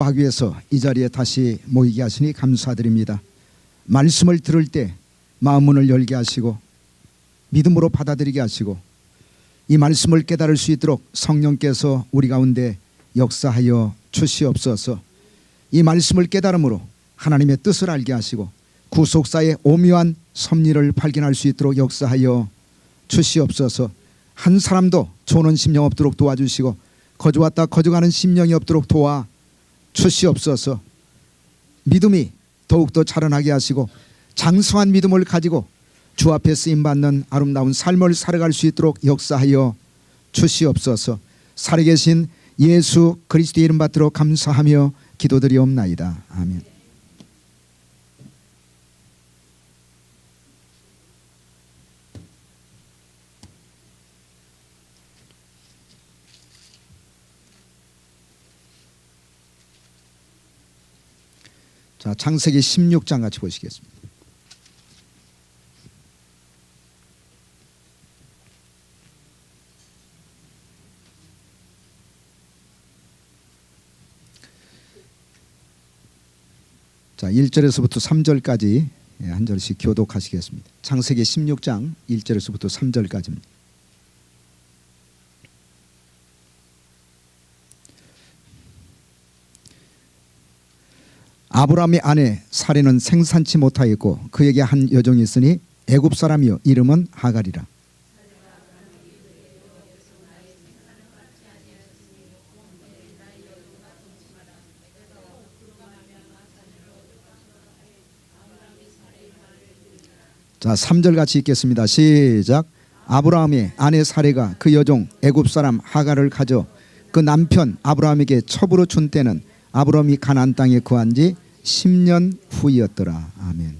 하기 위해서 이 자리에 다시 모이게 하시니 감사드립니다. 말씀을 들을 때 마음 문을 열게 하시고 믿음으로 받아들이게 하시고 이 말씀을 깨달을 수 있도록 성령께서 우리 가운데 역사하여 주시옵소서. 이 말씀을 깨달음으로 하나님의 뜻을 알게 하시고 구속사의 오묘한 섭리를 발견할 수 있도록 역사하여 주시옵소서. 한 사람도 조는 심령 없도록 도와주시고 거저왔다 거저가는 심령이 없도록 도와 주시옵소서. 믿음이 더욱더 자라나게 하시고 장성한 믿음을 가지고 주 앞에 쓰임받는 아름다운 삶을 살아갈 수 있도록 역사하여 주시옵소서. 살아계신 예수 그리스도의 이름 받들어 감사하며 기도드리옵나이다. 아멘. 자, 창세기 16장 같이 보시겠습니다. 자, 1절에서부터 3절까지 한 절씩 교독하시겠습니다. 창세기 16장 1절에서부터 3절까지입니다. 아브라함의 아내 사레는 생산치 못하였고 그에게 한 여종이 있으니 애굽 사람이요 이름은 하갈이라. 자, 3절 같이 읽겠습니다. 시작. 아브라함의 아내 사레가 그 여종 애굽 사람 하갈을 가져 그 남편 아브라함에게 첩으로 준 때는 아브라함이 가나안 땅에 거한 지 10년 후이었더라. 아멘.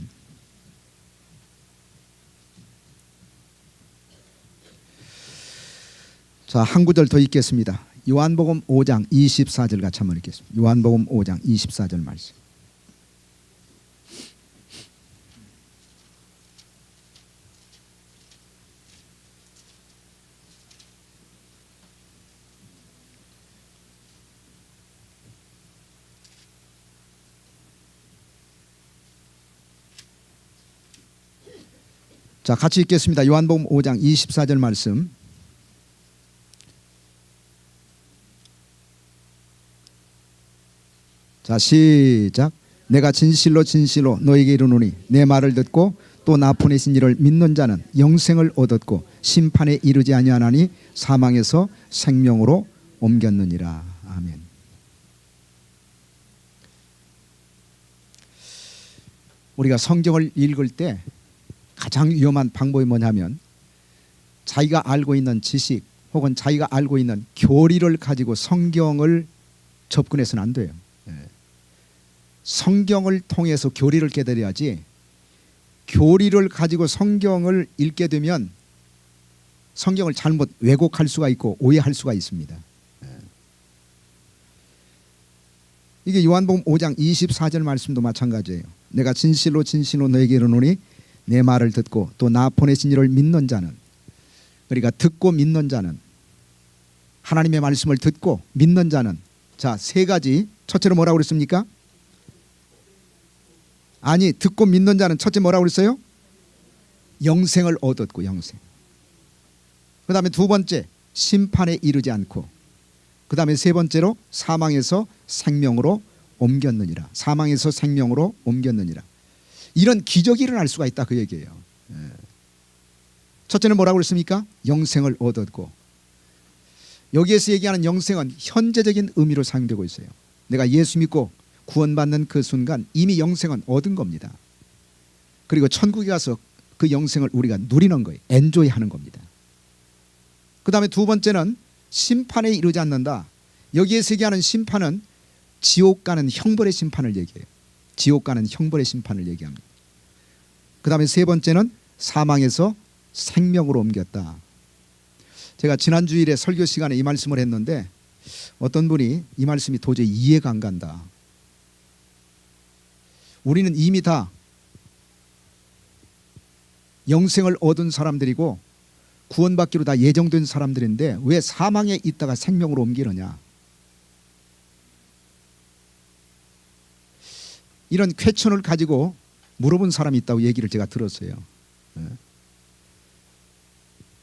자, 한 구절 더 읽겠습니다. 요한복음 5장 24절 같이 한번 읽겠습니다. 요한복음 5장 24절 말씀. 자, 같이 읽겠습니다. 요한복음 5장 24절 말씀. 자, 시작. 내가 진실로 진실로 너에게 이르노니 내 말을 듣고 또 나 보내신 이를 믿는 자는 영생을 얻었고 심판에 이르지 아니하나니 사망에서 생명으로 옮겼느니라. 아멘. 우리가 성경을 읽을 때 가장 위험한 방법이 뭐냐면 자기가 알고 있는 지식 혹은 자기가 알고 있는 교리를 가지고 성경을 접근해서는 안 돼요. 성경을 통해서 교리를 깨달아야지, 교리를 가지고 성경을 읽게 되면 성경을 잘못 왜곡할 수가 있고 오해할 수가 있습니다. 이게 요한복음 5장 24절 말씀도 마찬가지예요. 내가 진실로 진실로 너에게 이르노니 내 말을 듣고 또 나 보내신 이를 믿는 자는, 그러니까 듣고 믿는 자는, 하나님의 말씀을 듣고 믿는 자는, 자, 세 가지. 첫째로 뭐라고 그랬습니까? 아니, 듣고 믿는 자는 첫째 뭐라고 그랬어요? 영생을 얻었고, 영생. 그 다음에 두 번째, 심판에 이르지 않고, 그 다음에 세 번째로 사망에서 생명으로 옮겼느니라. 사망에서 생명으로 옮겼느니라. 이런 기적이 일어날 수가 있다, 그 얘기예요. 첫째는 뭐라고 그랬습니까? 영생을 얻었고, 여기에서 얘기하는 영생은 현재적인 의미로 사용되고 있어요. 내가 예수 믿고 구원받는 그 순간 이미 영생은 얻은 겁니다. 그리고 천국에 가서 그 영생을 우리가 누리는 거예요. 엔조이 하는 겁니다. 그 다음에 두 번째는 심판에 이르지 않는다. 여기에서 얘기하는 심판은 지옥 가는 형벌의 심판을 얘기해요. 지옥 가는 형벌의 심판을 얘기합니다. 그 다음에 세 번째는 사망에서 생명으로 옮겼다. 제가 지난 주일에 설교 시간에 이 말씀을 했는데 어떤 분이 이 말씀이 도저히 이해가 안 간다. 우리는 이미 다 영생을 얻은 사람들이고 구원받기로 다 예정된 사람들인데 왜 사망에 있다가 생명으로 옮기느냐. 이런 퀘천을 가지고 물어본 사람이 있다고 얘기를 제가 들었어요.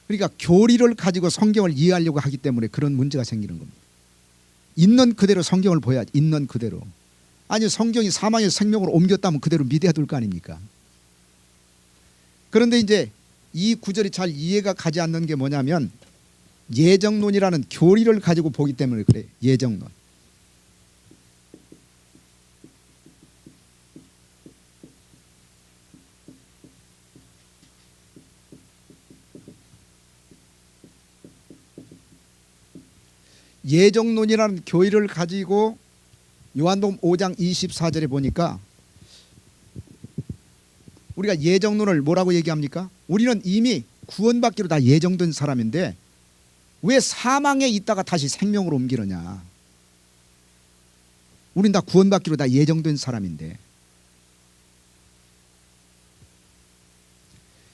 그러니까 교리를 가지고 성경을 이해하려고 하기 때문에 그런 문제가 생기는 겁니다. 있는 그대로 성경을 보여야지. 있는 그대로. 아니 성경이 사망의 생명으로 옮겼다면 그대로 믿어야 될 거 아닙니까? 그런데 이제 이 구절이 잘 이해가 가지 않는 게 뭐냐면 예정론이라는 교리를 가지고 보기 때문에 그래요. 예정론. 예정론이라는 교리를 가지고 요한복음 5장 24절에 보니까 우리가 예정론을 뭐라고 얘기합니까? 우리는 이미 구원받기로 다 예정된 사람인데 왜 사망에 있다가 다시 생명으로 옮기느냐. 우린 다 구원받기로 다 예정된 사람인데.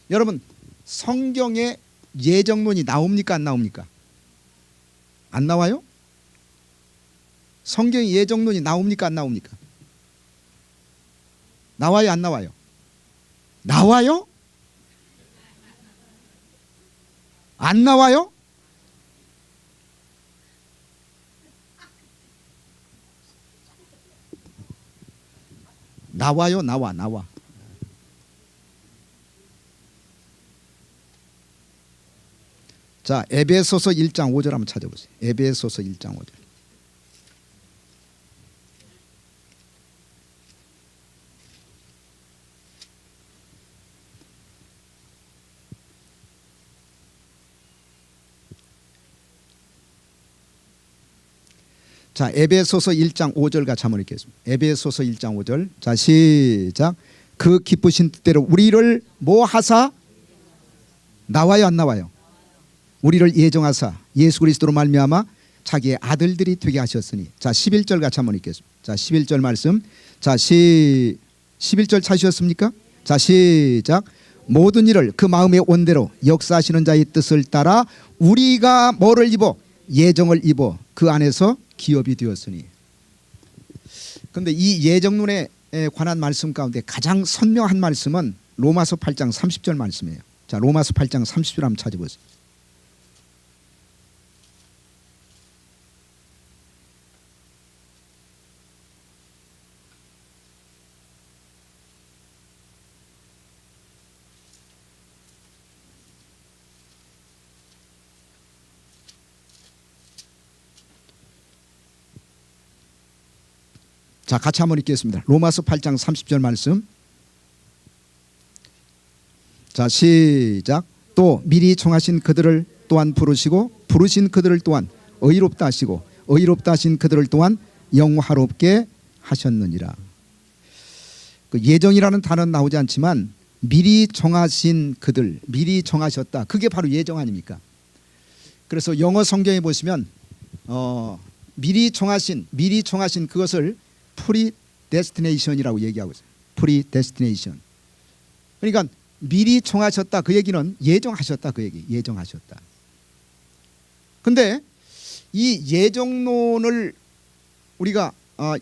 여러분 성경에 예정론이 나옵니까 안 나옵니까? 안 나와요? 성경에 예정론이 나옵니까 안 나옵니까? 나와요 안 나와요? 나와요? 안 나와요? 나와요. 나와. 자, 에베소서 1장 5절 한번 찾아보세요. 에베소서 1장 5절. 자, 에베소서 1장 5절 같이 한번 읽겠습니다. 에베소서 1장 5절. 자, 시작. 그 기쁘신 뜻대로 우리를 뭐 하사? 나와요 안 나와요? 우리를 예정하사 예수 그리스도로 말미암아 자기의 아들들이 되게 하셨으니. 자, 11절 같이 한번 읽겠습니다. 자, 11절 말씀. 자, 11절 찾으셨습니까? 자, 시작. 모든 일을 그 마음의 온대로 역사하시는 자의 뜻을 따라 우리가 뭐를 입어? 예정을 입어 그 안에서 기업이 되었으니. 그런데 이 예정론에 관한 말씀 가운데 가장 선명한 말씀은 로마서 8장 30절 말씀이에요. 자, 로마서 8장 30절 한번 찾아보세요. 자, 같이 한번 읽겠습니다. 로마서 8장 30절 말씀. 자, 시작. 또 미리 정하신 그들을 또한 부르시고 부르신 그들을 또한 의롭다 하시고 의롭다 하신 그들을 또한 영화롭게 하셨느니라. 그 예정이라는 단어는 나오지 않지만 미리 정하신 그들, 미리 정하셨다. 그게 바로 예정 아닙니까? 그래서 영어 성경에 보시면 미리 정하신 그것을 predestination이라고 얘기하고 있어요. predestination. 그러니까 미리 정하셨다 그 얘기는 예정하셨다 그 얘기. 예정하셨다. 근데 이 예정론을 우리가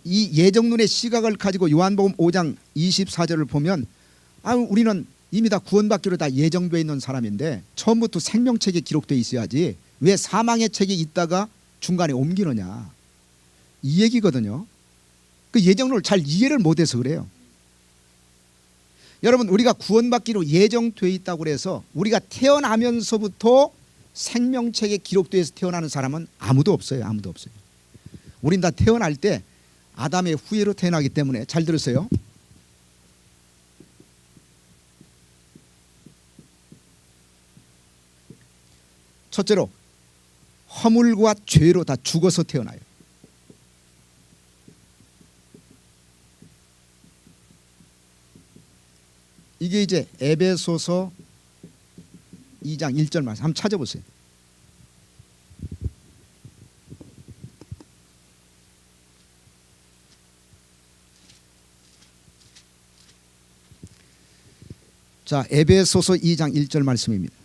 이 예정론의 시각을 가지고 요한복음 5장 24절을 보면 우리는 이미 다 구원받기로 다 예정되어 있는 사람인데 처음부터 생명책에 기록되어 있어야지 왜 사망의 책에 있다가 중간에 옮기느냐 이 얘기거든요. 그 예정론을 잘 이해를 못해서 그래요. 여러분 우리가 구원받기로 예정되어 있다고 해서 우리가 태어나면서부터 생명책에 기록되어서 태어나는 사람은 아무도 없어요. 아무도 없어요. 우린 다 태어날 때 아담의 후예로 태어나기 때문에 잘 들으세요. 첫째로 허물과 죄로 다 죽어서 태어나요. 이게 이제 에베소서 2장 1절 말씀 한번 찾아보세요. 자, 에베소서 2장 1절 말씀입니다.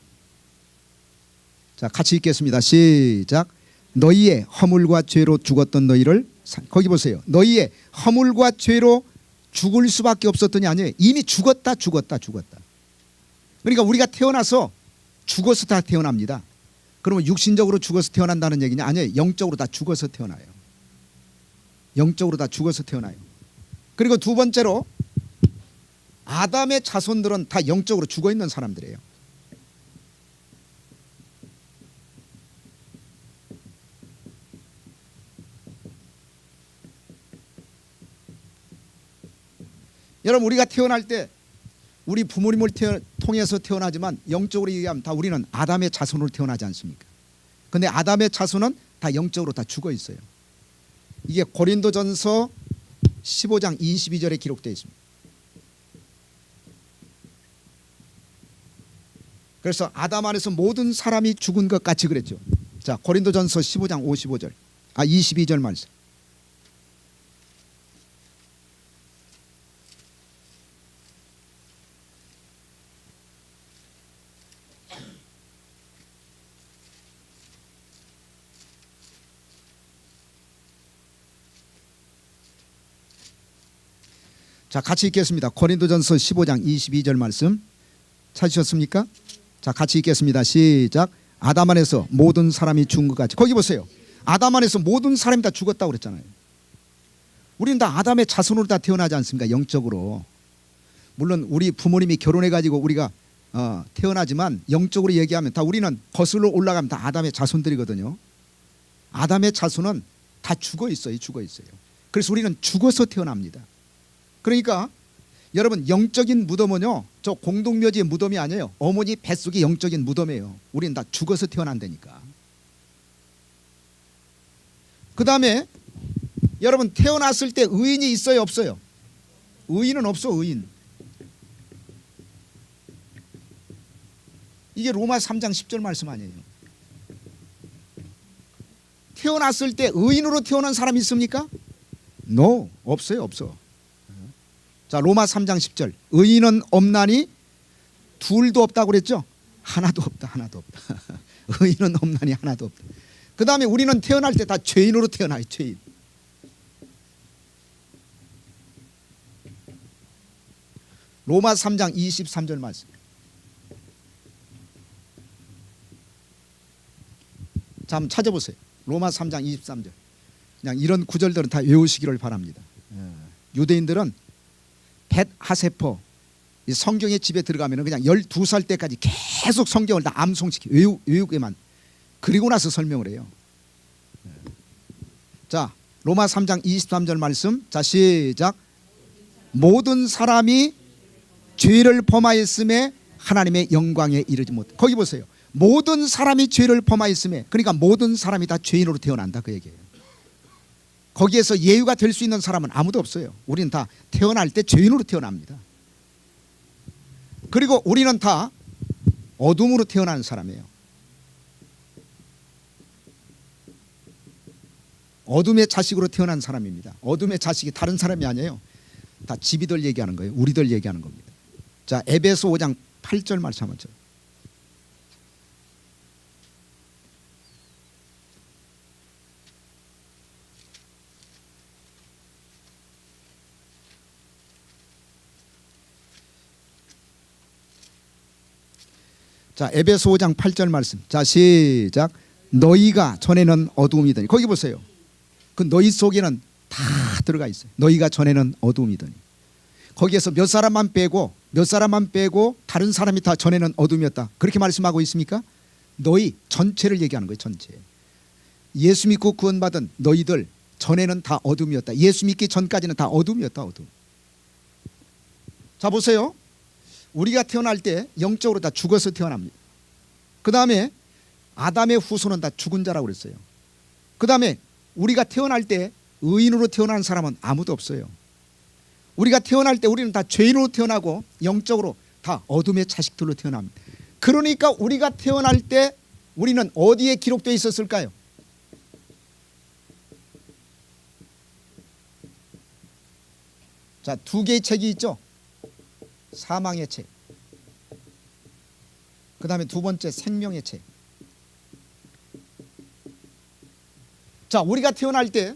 자, 같이 읽겠습니다. 시작. 너희의 허물과 죄로 죽었던 너희를 거기 보세요. 너희의 허물과 죄로 죽을 수밖에 없었더니 아니에요. 이미 죽었다. 그러니까 우리가 태어나서 죽어서 다 태어납니다. 그러면 육신적으로 죽어서 태어난다는 얘기냐? 아니에요. 영적으로 다 죽어서 태어나요. 영적으로 다 죽어서 태어나요. 그리고 두 번째로 아담의 자손들은 다 영적으로 죽어 있는 사람들이에요. 여러분, 우리가 태어날 때 우리 부모님을 통해서 태어나지만 영적으로 얘기하면 다 우리는 아담의 자손으로 태어나지 않습니까? 그런데 아담의 자손은 다 영적으로 다 죽어 있어요. 이게 고린도전서 15장 22절에 기록되어 있습니다. 그래서 아담 안에서 모든 사람이 죽은 것 같이 그랬죠. 자, 고린도전서 15장 22절 말씀. 자, 같이 읽겠습니다. 고린도전서 15장 22절 말씀 찾으셨습니까? 자, 같이 읽겠습니다. 시작. 아담 안에서 모든 사람이 죽은 것 같이. 거기 보세요. 아담 안에서 모든 사람이 다 죽었다고 그랬잖아요. 우리는 다 아담의 자손으로 다 태어나지 않습니까? 영적으로. 물론 우리 부모님이 결혼해 가지고 우리가 태어나지만 영적으로 얘기하면 다 우리는 거슬러 올라가면 다 아담의 자손들이거든요. 아담의 자손은 다 죽어 있어요. 그래서 우리는 죽어서 태어납니다. 그러니까 여러분, 영적인 무덤은요, 저 공동묘지의 무덤이 아니에요. 어머니 뱃속의 영적인 무덤이에요. 우리는 다 죽어서 태어난다니까. 그 다음에 여러분, 태어났을 때 의인이 있어요, 없어요? 의인은 없어. 의인. 이게 로마 3장 10절 말씀 아니에요? 태어났을 때 의인으로 태어난 사람이 있습니까? No, 없어요. 자, 로마 3장 10절. 의인은 없나니 둘도 없다고 그랬죠? 하나도 없다. 의인은 없나니 하나도 없다. 그 다음에 우리는 태어날 때 다 죄인으로 태어나요. 죄인. 로마 3장 23절 말씀. 자, 한번 찾아보세요. 로마 3장 23절. 그냥 이런 구절들은 다 외우시기를 바랍니다. 유대인들은 벳 하세퍼 성경의 집에 들어가면 그냥 12살 때까지 계속 성경을 다 암송시키 외우게만, 그리고 나서 설명을 해요. 자, 로마 3장 23절 말씀. 자, 시작. 모든 사람이 죄를 범하였음에 하나님의 영광에 이르지 못. 거기 보세요. 모든 사람이 죄를 범하였음에, 그러니까 모든 사람이 다 죄인으로 태어난다, 그 얘기예요. 거기에서 예유가 될 수 있는 사람은 아무도 없어요. 우리는 다 태어날 때 죄인으로 태어납니다. 그리고 우리는 다 어둠으로 태어나는 사람이에요. 어둠의 자식으로 태어난 사람입니다. 어둠의 자식이 다른 사람이 아니에요. 다 지비들 얘기하는 거예요. 우리들 얘기하는 겁니다. 자, 에베소 5장 8절 말씀 한번. 자, 에베소 5장 8절 말씀. 자, 시작. 너희가 전에는 어두움이더니. 거기 보세요. 그 너희 속에는 다 들어가 있어요. 너희가 전에는 어두움이더니. 거기에서 몇 사람만 빼고 다른 사람이 다 전에는 어둠이었다, 그렇게 말씀하고 있습니까? 너희 전체를 얘기하는 거예요. 전체. 예수 믿고 구원받은 너희들 전에는 다 어둠이었다. 예수 믿기 전까지는 다 어둠이었다. 어둠. 자, 보세요. 우리가 태어날 때 영적으로 다 죽어서 태어납니다. 그 다음에 아담의 후손은 다 죽은 자라고 그랬어요. 그 다음에 우리가 태어날 때 의인으로 태어난 사람은 아무도 없어요. 우리가 태어날 때 우리는 다 죄인으로 태어나고 영적으로 다 어둠의 자식들로 태어납니다. 그러니까 우리가 태어날 때 우리는 어디에 기록되어 있었을까요? 자, 두 개의 책이 있죠. 사망의 책, 그 다음에 두 번째 생명의 책. 자, 우리가 태어날 때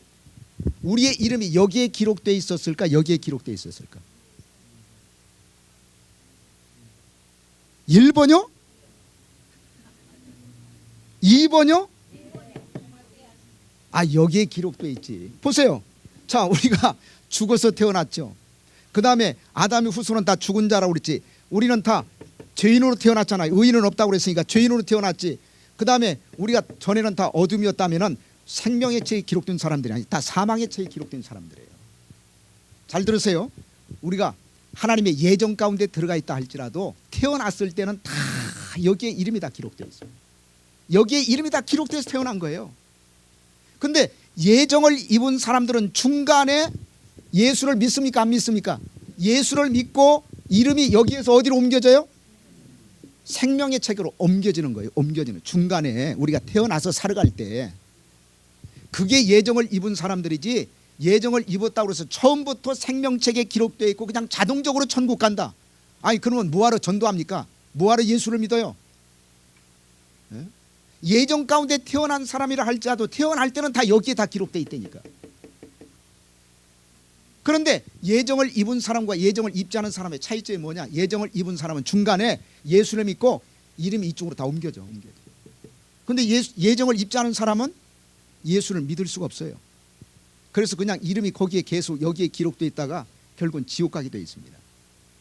우리의 이름이 여기에 기록되어 있었을까? 여기에 기록되어 있었을까? 1번요? 2번요? 아, 여기에 기록되어 있지. 보세요. 자, 우리가 죽어서 태어났죠. 그 다음에 아담의 후손은 다 죽은 자라고 그랬지. 우리는 다 죄인으로 태어났잖아요. 의인은 없다고 그랬으니까 죄인으로 태어났지. 그 다음에 우리가 전에는 다 어둠이었다면은 생명의 책에 기록된 사람들이 아니, 다 사망의 책에 기록된 사람들이에요. 잘 들으세요. 우리가 하나님의 예정 가운데 들어가 있다 할지라도 태어났을 때는 다 여기에 이름이 다 기록되어 있어요. 여기에 이름이 다 기록돼서 태어난 거예요. 근데 예정을 입은 사람들은 중간에 예수를 믿습니까? 안 믿습니까? 예수를 믿고 이름이 여기에서 어디로 옮겨져요? 생명의 책으로 옮겨지는 거예요. 옮겨지는 중간에 우리가 태어나서 살아갈 때 그게 예정을 입은 사람들이지, 예정을 입었다고 해서 처음부터 생명책에 기록되어 있고 그냥 자동적으로 천국 간다. 아니, 그러면 뭐하러 전도합니까? 뭐하러 예수를 믿어요? 예정 가운데 태어난 사람이라 할지라도 태어날 때는 다 여기에 다 기록되어 있다니까. 그런데 예정을 입은 사람과 예정을 입지 않은 사람의 차이점이 뭐냐? 예정을 입은 사람은 중간에 예수를 믿고 이름이 이쪽으로 다 옮겨져. 그런데 예정을 입지 않은 사람은 예수를 믿을 수가 없어요. 그래서 그냥 이름이 거기에 계속 여기에 기록되어 있다가 결국은 지옥 가게 되어 있습니다.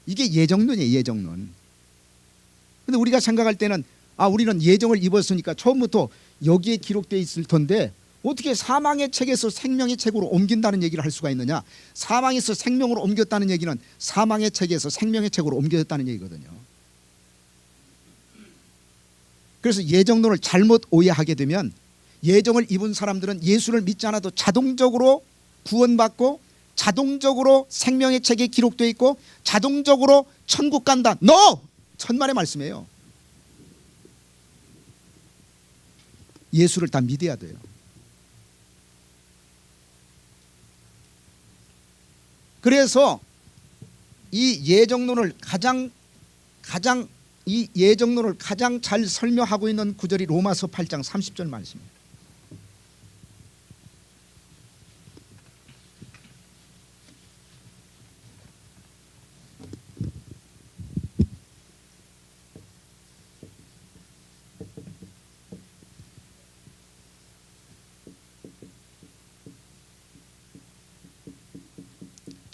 이게 예정론이에요. 예정론. 그런데 우리가 생각할 때는 아, 우리는 예정을 입었으니까 처음부터 여기에 기록되어 있을 텐데 어떻게 사망의 책에서 생명의 책으로 옮긴다는 얘기를 할 수가 있느냐? 사망에서 생명으로 옮겼다는 얘기는 사망의 책에서 생명의 책으로 옮겨졌다는 얘기거든요. 그래서 예정론을 잘못 오해하게 되면 예정을 입은 사람들은 예수를 믿지 않아도 자동적으로 구원받고 자동적으로 생명의 책에 기록되어 있고 자동적으로 천국 간다. NO! 천만의 말씀이에요. 예수를 다 믿어야 돼요. 그래서 이 예정론을 가장 잘 설명하고 있는 구절이 로마서 8장 30절 말씀입니다.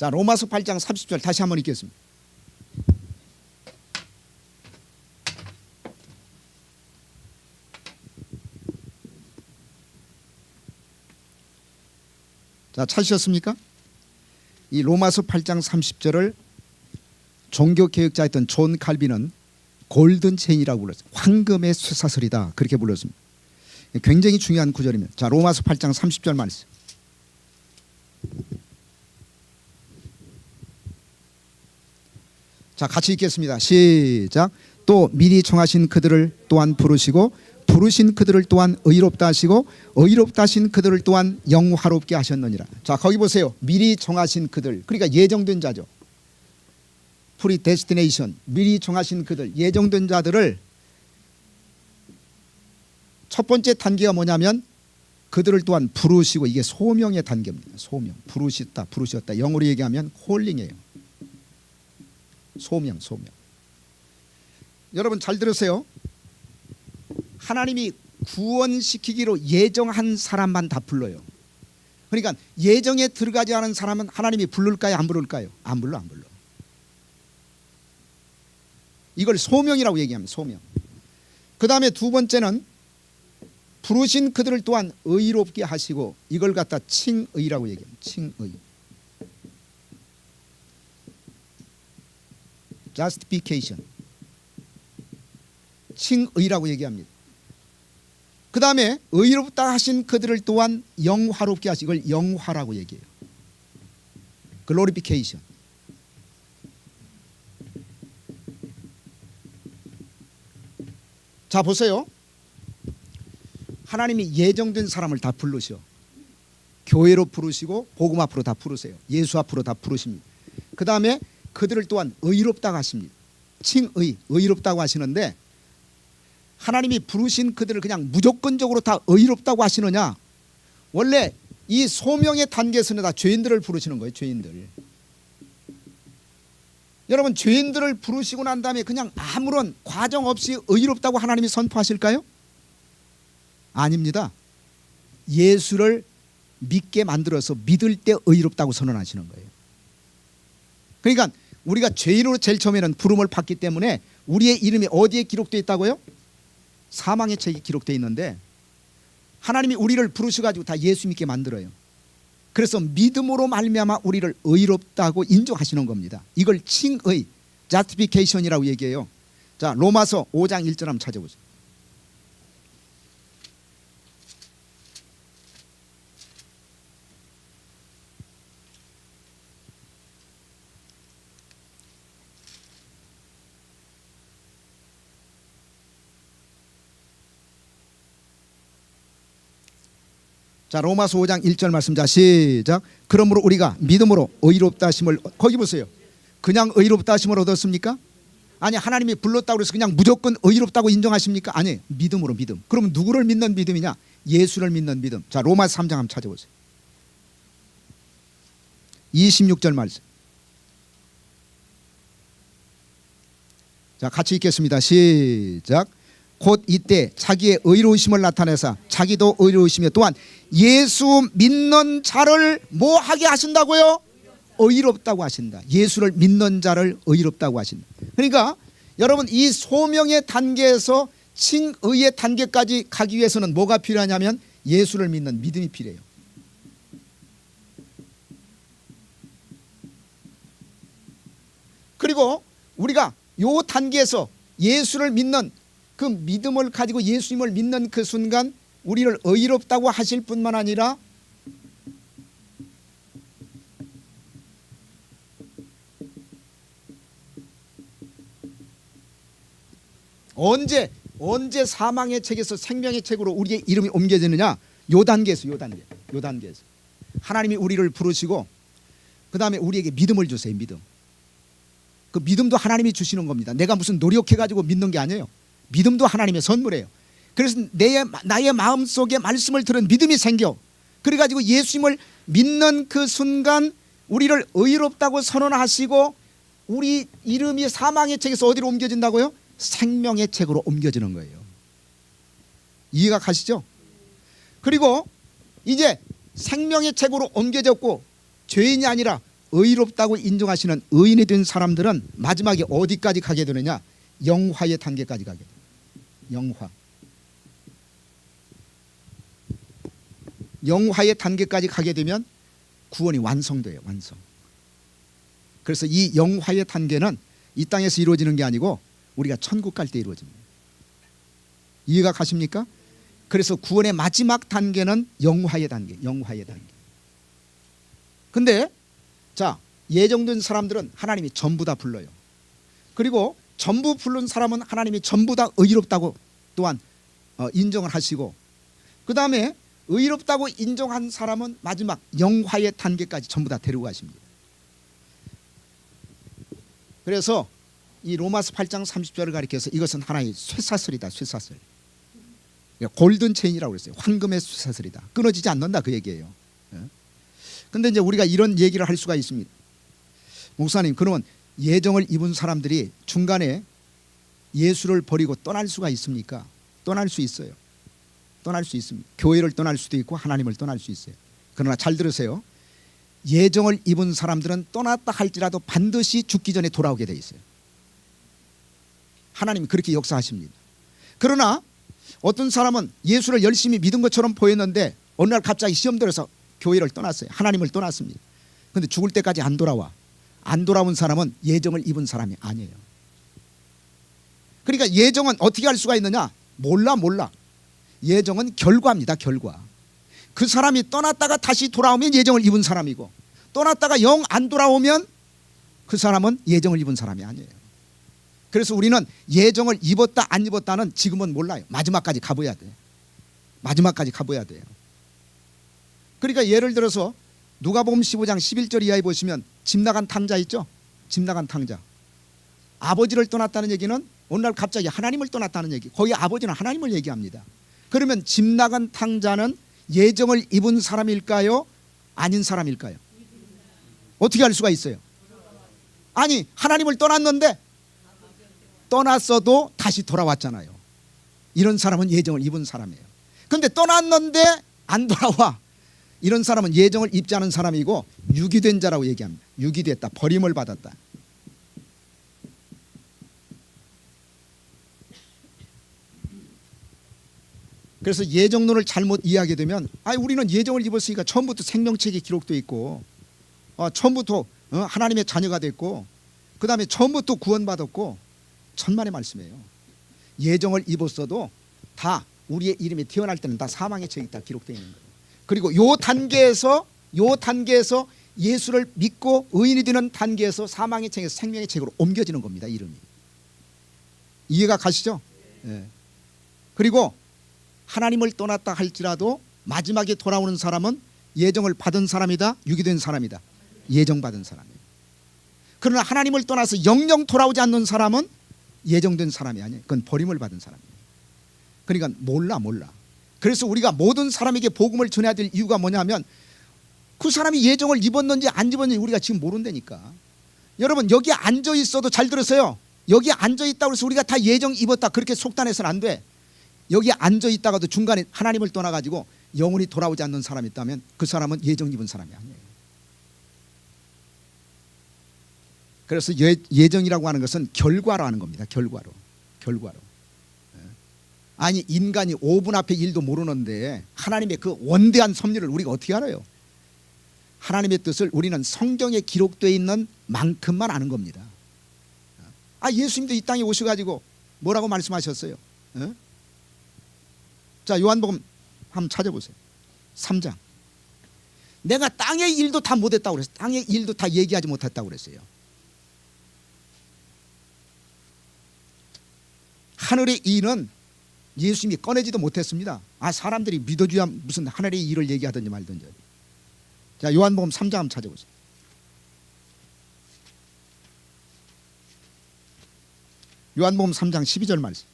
자, 로마서 8장 30절 다시 한번 읽겠습니다. 자, 찾으셨습니까? 이 로마서 8장 30절을 종교개혁자였던 존 칼빈은 골든 체인이라고 불렀어요. 황금의 쇠사슬이다, 그렇게 불렀습니다. 굉장히 중요한 구절입니다. 자, 로마서 8장 30절 말씀. 자, 같이 읽겠습니다. 시작. 또 미리 정하신 그들을 또한 부르시고 부르신 그들을 또한 의롭다 하시고 의롭다 하신 그들을 또한 영화롭게 하셨느니라. 자, 거기 보세요. 미리 정하신 그들, 그러니까 예정된 자죠. 프리데스티네이션, 미리 정하신 그들, 예정된 자들을 첫 번째 단계가 뭐냐면 그들을 또한 부르시고, 이게 소명의 단계입니다. 소명, 부르셨다. 영어로 얘기하면 콜링이에요. 소명. 여러분 잘 들으세요. 하나님이 구원시키기로 예정한 사람만 다 불러요. 그러니까 예정에 들어가지 않은 사람은 하나님이 부를까요? 안 부를까요? 안 불러. 이걸 소명이라고 얘기합니다. 소명. 그 다음에 두 번째는 부르신 그들을 또한 의롭게 하시고, 이걸 갖다 칭의라고 얘기합니다. 칭의. justification, 칭의라고 얘기합니다. 그 다음에 의롭다 하신 그들을 또한 영화롭게 하시고, 이걸 영화라고 얘기해요. glorification. 자, 보세요. 하나님이 예정된 사람을 다 부르셔. 교회로 부르시고 복음 앞으로 다 부르세요. 예수 앞으로 다 부르십니다. 그 다음에 그들을 또한 의롭다고 하십니다. 칭의, 의롭다고 하시는데, 하나님이 부르신 그들을 그냥 무조건적으로 다 의롭다고 하시느냐? 원래 이 소명의 단계에서는 다 죄인들을 부르시는 거예요. 죄인들. 여러분, 죄인들을 부르시고 난 다음에 그냥 아무런 과정 없이 의롭다고 하나님이 선포하실까요? 아닙니다. 예수를 믿게 만들어서 믿을 때 의롭다고 선언하시는 거예요. 그러니까 우리가 죄인으로 제일 처음에는 부름을 받기 때문에 우리의 이름이 어디에 기록되어 있다고요? 사망의 책에 기록되어 있는데 하나님이 우리를 부르셔가지고 다 예수 믿게 만들어요. 그래서 믿음으로 말미암아 우리를 의롭다고 인정하시는 겁니다. 이걸 칭의, justification이라고 얘기해요. 자, 로마서 5장 1절 한번 찾아보세요. 자, 로마서 5장 1절 말씀. 자, 시작. 그러므로 우리가 믿음으로 의롭다 하심을, 거기 보세요. 그냥 의롭다 하심을 얻었습니까? 아니, 하나님이 불렀다고 해서 그냥 무조건 의롭다고 인정하십니까? 아니, 믿음으로. 믿음. 그러면 누구를 믿는 믿음이냐? 예수를 믿는 믿음. 자, 로마서 3장 한번 찾아보세요. 26절 말씀. 자, 같이 읽겠습니다. 시작. 곧 이때 자기의 의로우심을 나타내사 자기도 의로우시며 또한 예수 믿는 자를 뭐 하게 하신다고요? 의롭다고 하신다. 예수를 믿는 자를 의롭다고 하신다. 그러니까 여러분, 이 소명의 단계에서 칭의의 단계까지 가기 위해서는 뭐가 필요하냐면 예수를 믿는 믿음이 필요해요. 그리고 우리가 요 단계에서 예수를 믿는 그 믿음을 가지고 예수님을 믿는 그 순간 우리를 의롭다고 하실 뿐만 아니라 언제 사망의 책에서 생명의 책으로 우리의 이름이 옮겨지느냐? 요 단계에서 요 단계에서 하나님이 우리를 부르시고 그 다음에 우리에게 믿음을 주세요. 믿음. 그 믿음도 하나님이 주시는 겁니다. 내가 무슨 노력해가지고 믿는 게 아니에요. 믿음도 하나님의 선물이에요. 그래서 나의 마음속에 말씀을 들은 믿음이 생겨. 그래가지고 예수님을 믿는 그 순간 우리를 의롭다고 선언하시고 우리 이름이 사망의 책에서 어디로 옮겨진다고요? 생명의 책으로 옮겨지는 거예요. 이해가 가시죠? 그리고 이제 생명의 책으로 옮겨졌고 죄인이 아니라 의롭다고 인정하시는 의인이 된 사람들은 마지막에 어디까지 가게 되느냐? 영화의 단계까지 가게 돼요. 영화의 단계까지 가게 되면 구원이 완성돼요. 완성. 그래서 이 영화의 단계는 이 땅에서 이루어지는 게 아니고 우리가 천국 갈 때 이루어집니다. 이해가 가십니까? 그래서 구원의 마지막 단계는 영화의 단계. 근데 자, 예정된 사람들은 하나님이 전부 다 불러요. 그리고 전부 부른 사람은 하나님이 전부 다 의롭다고 또한 인정을 하시고 그 다음에 의롭다고 인정한 사람은 마지막 영화의 단계까지 전부 다 데리고 가십니다. 그래서 이 로마서 8장 30절을 가리켜서 이것은 하나의 쇠사슬이다. 쇠사슬. 골든 체인이라고 그랬어요. 황금의 쇠사슬이다. 끊어지지 않는다 그 얘기예요. 그런데 이제 우리가 이런 얘기를 할 수가 있습니다. 목사님, 그러면 예정을 입은 사람들이 중간에 예수를 버리고 떠날 수가 있습니까? 떠날 수 있어요. 떠날 수 있습니다. 교회를 떠날 수도 있고 하나님을 떠날 수 있어요. 그러나 잘 들으세요. 예정을 입은 사람들은 떠났다 할지라도 반드시 죽기 전에 돌아오게 돼 있어요. 하나님이 그렇게 역사하십니다. 그러나 어떤 사람은 예수를 열심히 믿은 것처럼 보였는데 어느 날 갑자기 시험 들어서 교회를 떠났어요. 하나님을 떠났습니다. 그런데 죽을 때까지 안 돌아와. 안 돌아온 사람은 예정을 입은 사람이 아니에요. 그러니까 예정은 어떻게 할 수가 있느냐? 몰라. 예정은 결과입니다. 결과. 그 사람이 떠났다가 다시 돌아오면 예정을 입은 사람이고 떠났다가 영 안 돌아오면 그 사람은 예정을 입은 사람이 아니에요. 그래서 우리는 예정을 입었다 안 입었다는 지금은 몰라요. 마지막까지 가봐야 돼요. 마지막까지 가봐야 돼요. 그러니까 예를 들어서 누가복음 15장 11절 이하에 보시면 집 나간 탕자 있죠? 집 나간 탕자. 아버지를 떠났다는 얘기는 어느 날 갑자기 하나님을 떠났다는 얘기. 거기 아버지는 하나님을 얘기합니다. 그러면 집 나간 탕자는 예정을 입은 사람일까요? 아닌 사람일까요? 어떻게 알 수가 있어요? 아니, 하나님을 떠났는데 떠났어도 다시 돌아왔잖아요. 이런 사람은 예정을 입은 사람이에요. 그런데 떠났는데 안 돌아와. 이런 사람은 예정을 입지 않은 사람이고 유기된 자라고 얘기합니다. 유기됐다, 버림을 받았다. 그래서 예정론을 잘못 이해하게 되면 우리는 예정을 입었으니까 처음부터 생명책이 기록되어 있고 처음부터 하나님의 자녀가 됐고 그 다음에 처음부터 구원받았고 천만의 말씀이에요. 예정을 입었어도 다 우리의 이름이 태어날 때는 다 사망의 책이 다 기록되어 있는 거예요. 그리고 요 단계에서 예수를 믿고 의인이 되는 단계에서 사망의 책에서 생명의 책으로 옮겨지는 겁니다. 이름이. 이해가 가시죠? 네. 그리고 하나님을 떠났다 할지라도 마지막에 돌아오는 사람은 예정을 받은 사람이다, 유기된 사람이다. 예정받은 사람이에요. 그러나 하나님을 떠나서 영영 돌아오지 않는 사람은 예정된 사람이 아니에요. 그건 버림을 받은 사람이에요. 그러니까 몰라. 그래서 우리가 모든 사람에게 복음을 전해야 될 이유가 뭐냐면 그 사람이 예정을 입었는지 안 입었는지 우리가 지금 모른다니까. 여러분, 여기 앉아 있어도 잘 들으세요. 여기 앉아 있다고 해서 우리가 다 예정 입었다 그렇게 속단해서는 안 돼. 여기 앉아 있다가도 중간에 하나님을 떠나가지고 영원히 돌아오지 않는 사람이 있다면 그 사람은 예정 입은 사람이 아니에요. 그래서 예정이라고 하는 것은 결과로 하는 겁니다. 결과로. 아니, 인간이 5분 앞에 일도 모르는데 하나님의 그 원대한 섭리를 우리가 어떻게 알아요? 하나님의 뜻을 우리는 성경에 기록되어 있는 만큼만 아는 겁니다. 예수님도 이 땅에 오셔가지고 뭐라고 말씀하셨어요? 자, 요한복음 한번 찾아보세요. 3장. 내가 땅의 일도 다 못했다고 그랬어요. 땅의 일도 다 얘기하지 못했다고 그랬어요. 하늘의 일은 예수님이 꺼내지도 못했습니다. 사람들이 믿어줘야 무슨 하늘의 일을 얘기하든지 말든지. 자, 요한복음 3장 한번 찾아보세요. 요한복음 3장 12절 말씀.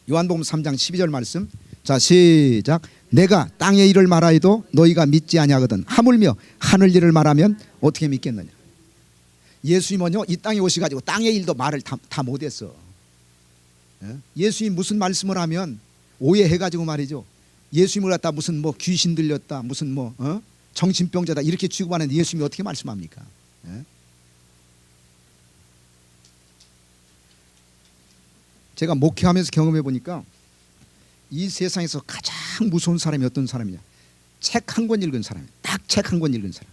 요한복음 3장 12절 말씀. 자, 시작. 내가 땅의 일을 말하여도 너희가 믿지 아니하거든 하물며 하늘 일을 말하면 어떻게 믿겠느냐. 예수님은요, 이 땅에 오셔가지고 땅의 일도 말을 다 못했어. 예수님 무슨 말씀을 하면 오해해가지고 말이죠. 예수님을 갖다 무슨 귀신 들렸다, 무슨 정신병자다 이렇게 취급하는데 예수님이 어떻게 말씀합니까? 제가 목회하면서 경험해 보니까 이 세상에서 가장 무서운 사람이 어떤 사람이냐? 책 한 권 읽은 사람이에요. 딱 책 한 권 읽은 사람.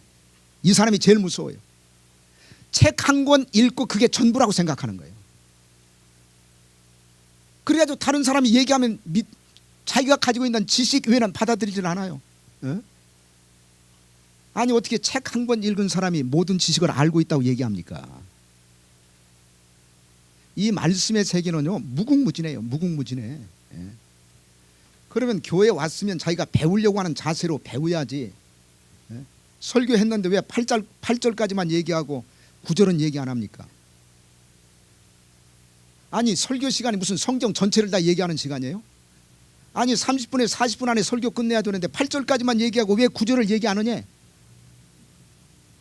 이 사람이 제일 무서워요. 책 한 권 읽고 그게 전부라고 생각하는 거예요. 그래가지고 다른 사람이 얘기하면 자기가 가지고 있는 지식 외에는 받아들이질 않아요. 아니, 어떻게 책 한 권 읽은 사람이 모든 지식을 알고 있다고 얘기합니까? 이 말씀의 세계는요, 무궁무진해요. 무궁무진해. 그러면 교회에 왔으면 자기가 배우려고 하는 자세로 배워야지. 설교했는데 왜 8절까지만 얘기하고 9절은 얘기 안 합니까? 아니, 설교 시간이 무슨 성경 전체를 다 얘기하는 시간이에요? 아니, 30분에 40분 안에 설교 끝내야 되는데 8절까지만 얘기하고 왜 9절을 얘기 안 하냐?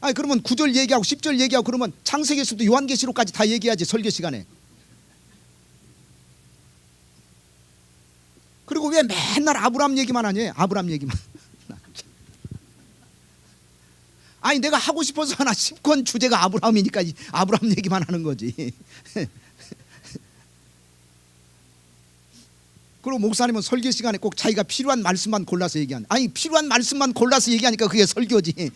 아니, 그러면 9절 얘기하고 10절 얘기하고 그러면 창세기에서부터 요한계시록까지 다 얘기하지, 설교 시간에. 그리고 왜 맨날 아브라함 얘기만 하니? 아브라함 얘기만. 아니, 내가 하고 싶어서 하나 10권 주제가 아브라함이니까 아브라함 얘기만 하는 거지. 그리고 목사님은 설교 시간에 꼭 자기가 필요한 말씀만 골라서 얘기하는. 아니, 필요한 말씀만 골라서 얘기하니까 그게 설교지.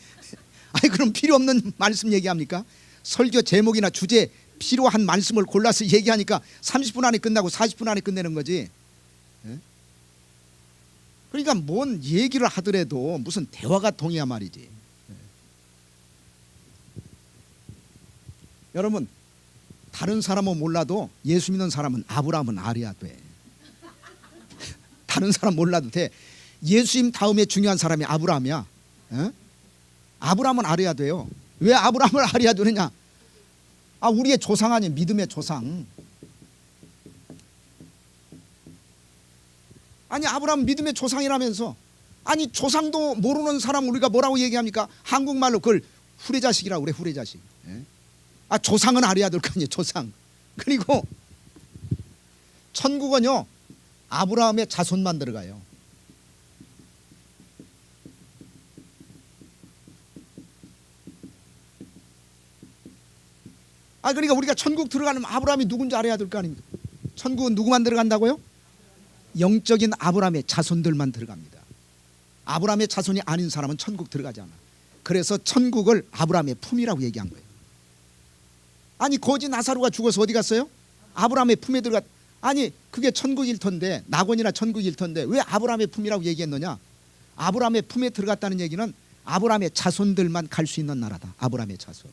아니, 그럼 필요 없는 말씀 얘기합니까? 설교 제목이나 주제 필요한 말씀을 골라서 얘기하니까 30분 안에 끝나고 40분 안에 끝내는 거지. 그러니까 뭔 얘기를 하더라도 무슨 대화가 통해야 말이지. 여러분, 다른 사람은 몰라도 예수 믿는 사람은 아브라함은 알아야 돼. 다른 사람 몰라도 돼. 예수님 다음에 중요한 사람이 아브라함이야. 아브라함은 알아야 돼요. 왜 아브라함을 아리아 두느냐? 우리의 조상 아니 믿음의 조상. 아니 아브라함 믿음의 조상이라면서, 아니 조상도 모르는 사람 우리가 뭐라고 얘기합니까? 한국말로 그걸 후레자식이라고 그래. 후레자식. 조상은 아리아 둘 거 아니에요. 조상. 그리고 천국은요 아브라함의 자손만 들어가요. 그러니까 우리가 천국 들어가면 아브라함이 누군지 알아야 될 거 아닙니까? 천국은 누구만 들어간다고요? 영적인 아브라함의 자손들만 들어갑니다. 아브라함의 자손이 아닌 사람은 천국 들어가지 않아. 그래서 천국을 아브라함의 품이라고 얘기한 거예요. 아니 거지 나사로가 죽어서 어디 갔어요? 아브라함의 품에 들어갔. 아니 그게 천국일 텐데, 낙원이나 천국일 텐데 왜 아브라함의 품이라고 얘기했느냐? 아브라함의 품에 들어갔다는 얘기는 아브라함의 자손들만 갈 수 있는 나라다. 아브라함의 자손.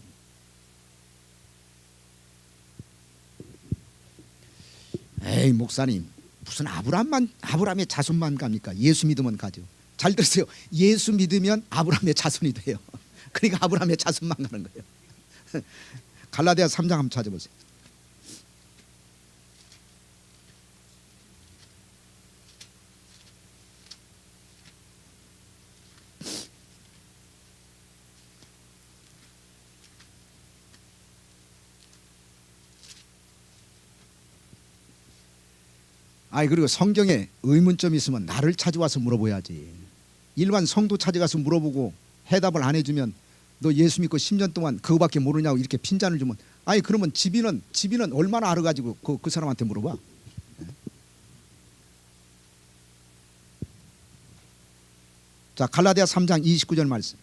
에이 목사님 무슨 아브라함의 자손만 갑니까? 예수 믿으면 가죠. 잘 들으세요. 예수 믿으면 아브라함의 자손이 돼요. 그러니까 아브라함의 자손만 가는 거예요. 갈라디아 3장 한번 찾아보세요. 그리고 성경에 의문점이 있으면 나를 찾아와서 물어봐야지. 일반 성도 찾아가서 물어보고 해답을 안 해주면 너 예수 믿고 10년 동안 그거밖에 모르냐고 이렇게 핀잔을 주면, 그러면 지비는 얼마나 알아가지고 그 사람한테 물어봐. 자 갈라디아 3장 29절 말씀.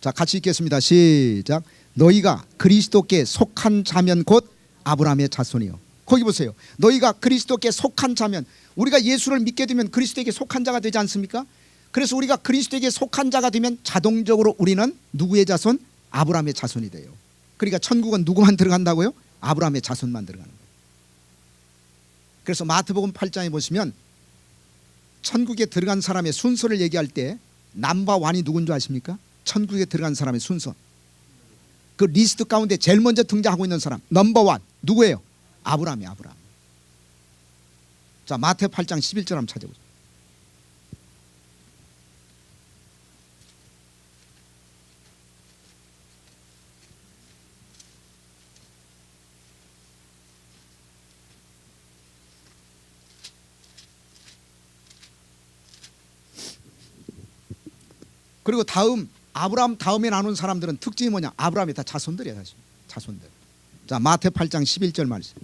자 같이 읽겠습니다. 시작. 너희가 그리스도께 속한 자면 곧 아브라함의 자손이요. 거기 보세요. 너희가 그리스도께 속한 자면, 우리가 예수를 믿게 되면 그리스도에게 속한 자가 되지 않습니까? 그래서 우리가 그리스도에게 속한 자가 되면 자동적으로 우리는 누구의 자손? 아브라함의 자손이 돼요. 그러니까 천국은 누구만 들어간다고요? 아브라함의 자손만 들어가는 거예요. 그래서 마태복음 8장에 보시면 천국에 들어간 사람의 순서를 얘기할 때 넘버 원이 누군 줄 아십니까? 천국에 들어간 사람의 순서. 그 리스트 가운데 제일 먼저 등장하고 있는 사람 넘버 원 누구예요? 아브라함이에요. 아브라함. 자 마태 8장 11절 한번 찾아보죠. 그리고 아브라함 다음에 나눈 사람들은 특징이 뭐냐? 아브라함이 다 자손들이야. 다시 자손들. 자 마태 8장 11절 말씀.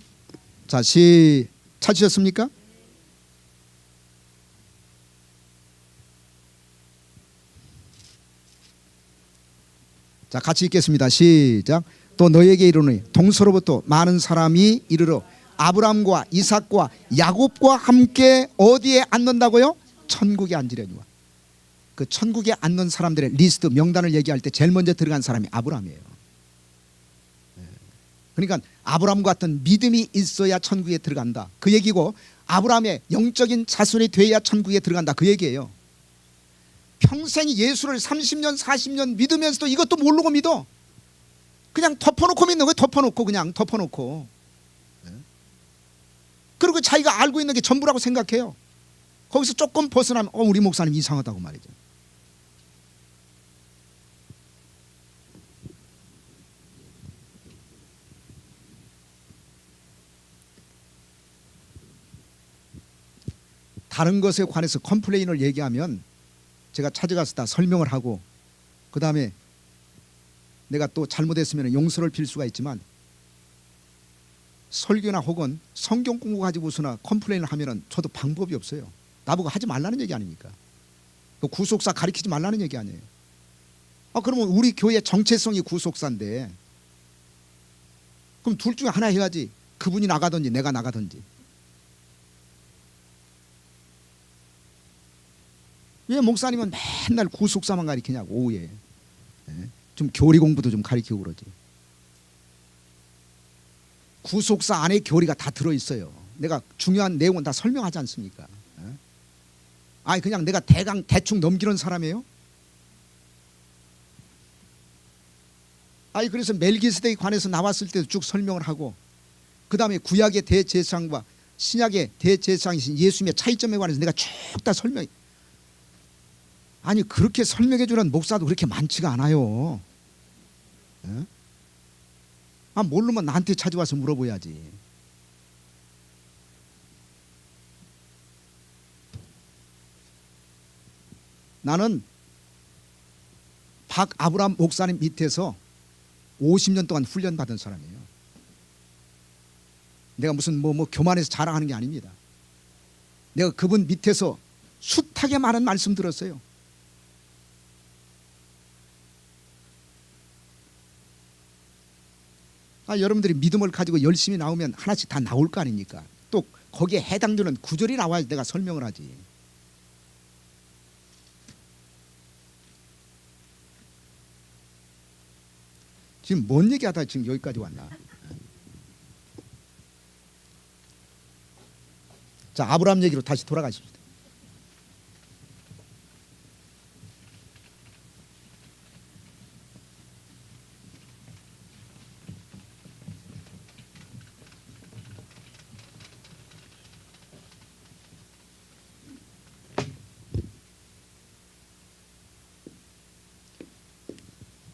자 찾으셨습니까? 자 같이 읽겠습니다. 시작. 또 너에게 이르노니 동서로부터 많은 사람이 이르러 아브라함과 이삭과 야곱과 함께 어디에 앉는다고요? 천국에 앉으려니와. 그 천국에 앉는 사람들의 리스트 명단을 얘기할 때 제일 먼저 들어간 사람이 아브라함이에요. 그러니까 아브라함 같은 믿음이 있어야 천국에 들어간다 그 얘기고, 아브라함의 영적인 자손이 돼야 천국에 들어간다 그 얘기예요. 평생 예수를 30년 40년 믿으면서도 이것도 모르고 믿어. 그냥 덮어놓고 믿는 거예요. 덮어놓고 그리고 자기가 알고 있는 게 전부라고 생각해요. 거기서 조금 벗어나면 우리 목사님 이상하다고 말이죠. 다른 것에 관해서 컴플레인을 얘기하면 제가 찾아가서 다 설명을 하고, 그 다음에 내가 또 잘못했으면 용서를 빌 수가 있지만, 설교나 혹은 성경 공부 가지고서나 컴플레인을 하면 저도 방법이 없어요. 나보고 하지 말라는 얘기 아닙니까? 구속사 가르치지 말라는 얘기 아니에요. 그러면 우리 교회 정체성이 구속사인데, 그럼 둘 중에 하나 해야지. 그분이 나가든지 내가 나가든지. 왜 목사님은 맨날 구속사만 가르치냐고. 오후에 좀 교리 공부도 좀 가르치고 그러지. 구속사 안에 교리가 다 들어있어요. 내가 중요한 내용은 다 설명하지 않습니까? 그냥 내가 대충 넘기는 사람이에요? 아니 그래서 멜기세덱에 관해서 나왔을 때도 쭉 설명을 하고, 그 다음에 구약의 대제사장과 신약의 대제사장이신 예수님의 차이점에 관해서 내가 쭉 다 설명해. 아니 그렇게 설명해 주는 목사도 그렇게 많지가 않아요. 에? 아 모르면 나한테 찾아와서 물어봐야지. 나는 박아브람 목사님 밑에서 50년 동안 훈련받은 사람이에요. 내가 무슨 뭐 교만해서 자랑하는 게 아닙니다. 내가 그분 밑에서 숱하게 많은 말씀 들었어요. 여러분들이 믿음을 가지고 열심히 나오면 하나씩 다 나올 거 아닙니까? 또 거기에 해당되는 구절이 나와야 내가 설명을 하지. 지금 뭔 얘기하다 지금 여기까지 왔나? 자, 아브라함 얘기로 다시 돌아가십시다.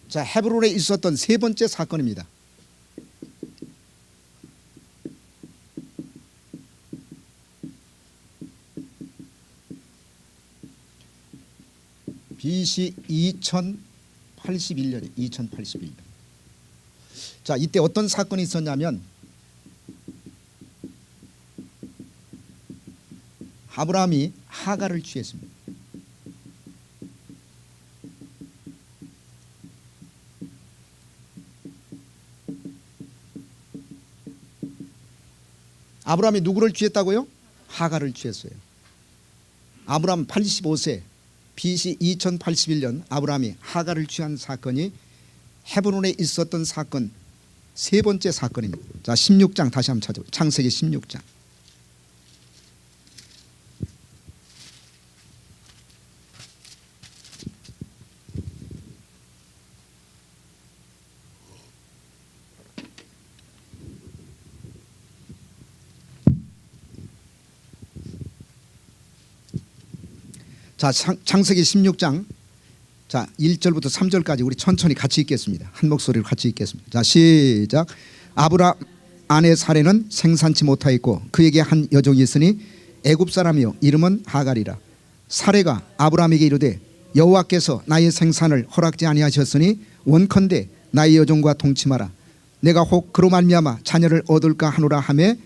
자, 헤브론에 있었던 세 번째 사건입니다. BC 2081년에 2081년. 자, 이때 어떤 사건이 있었냐면 아브라함이 하갈을 취했습니다. 아브라함이 누구를 취했다고요? 하갈을 취했어요. 아브라함 85세 BC 2081년 아브라함이 하갈을 취한 사건이 헤브론에 있었던 사건 세 번째 사건입니다. 자, 16장 다시 한번 찾아보세요. 창세기 16장. 자, 창세기 16장 자 1절부터 3절까지 우리 천천히 같이 읽겠습니다. 한 목소리로 같이 읽겠습니다. 자, 시작. 아브라함 아내 사레는 생산치 못하였고 그에게 한 여종이 있으니 애굽 사람이요 이름은 하갈이라. 사레가 아브라함에게 이르되 여호와께서 나의 생산을 허락지 아니하셨으니 원컨대 나의 여종과 동침하라. 내가 혹 그로 말미암아 자녀를 얻을까 하노라 하매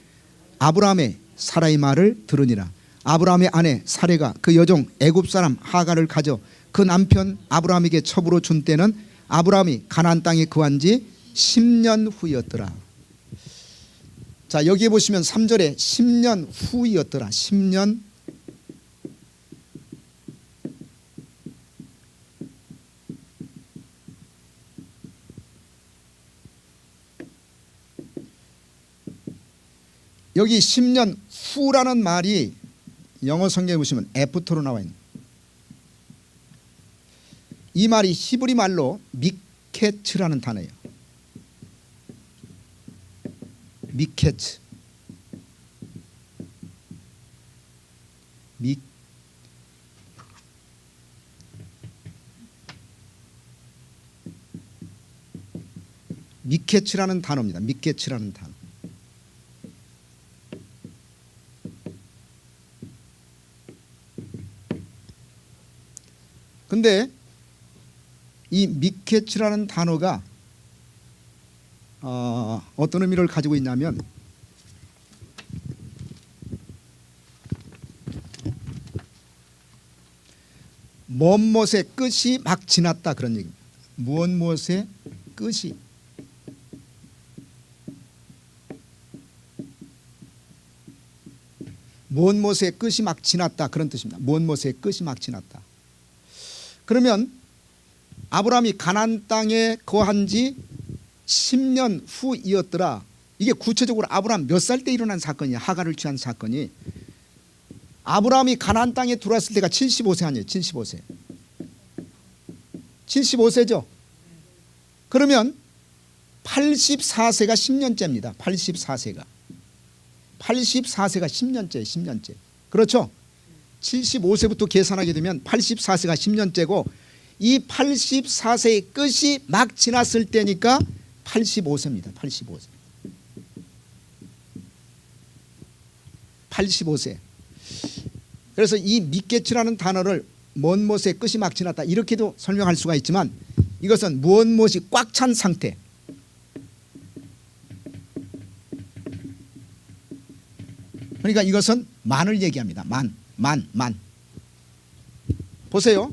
아브라함의 사라의 말을 들으니라. 아브라함의 아내 사레가 그 여종 애굽 사람 하갈을 가져 그 남편 아브라함에게 첩으로 준 때는 아브라함이 가나안 땅에 거한 지 10년 후였더라. 자, 여기에 보시면 3절에 10년 후였더라. 10년 여기 10년 후라는 말이 영어 성경에 보시면 애프터로 나와 있는 이 말이 히브리 말로 미케츠라는 단어예요. 미케츠. 미케츠라는 단어입니다. 미케츠라는 단어. 근데 이 미케츠라는 단어가 어떤 의미를 가지고 있냐면 무엇의 끝이 막 지났다 그런 얘기입니다. 무엇의 끝이 무엇의 끝이 막 지났다 그런 뜻입니다. 무엇의 끝이 막 지났다. 그러면 아브라함이 가나안 땅에 거한 지 10년 후이었더라. 이게 구체적으로 아브라함 몇 살 때 일어난 사건이야. 하갈을 취한 사건이. 아브라함이 가나안 땅에 들어왔을 때가 75세 아니에요. 75세. 75세죠. 그러면 84세가 10년째입니다. 84세가 10년째 10년째. 그렇죠? 75세부터 계산하게 되면 84세가 10년째고 이 84세의 끝이 막 지났을 때니까 85세입니다. 85세. 그래서 이 믿겠지라는 단어를 먼 못의 끝이 막 지났다 이렇게도 설명할 수가 있지만 이것은 먼 못이 꽉 찬 상태. 그러니까 이것은 만을 얘기합니다. 만. 보세요.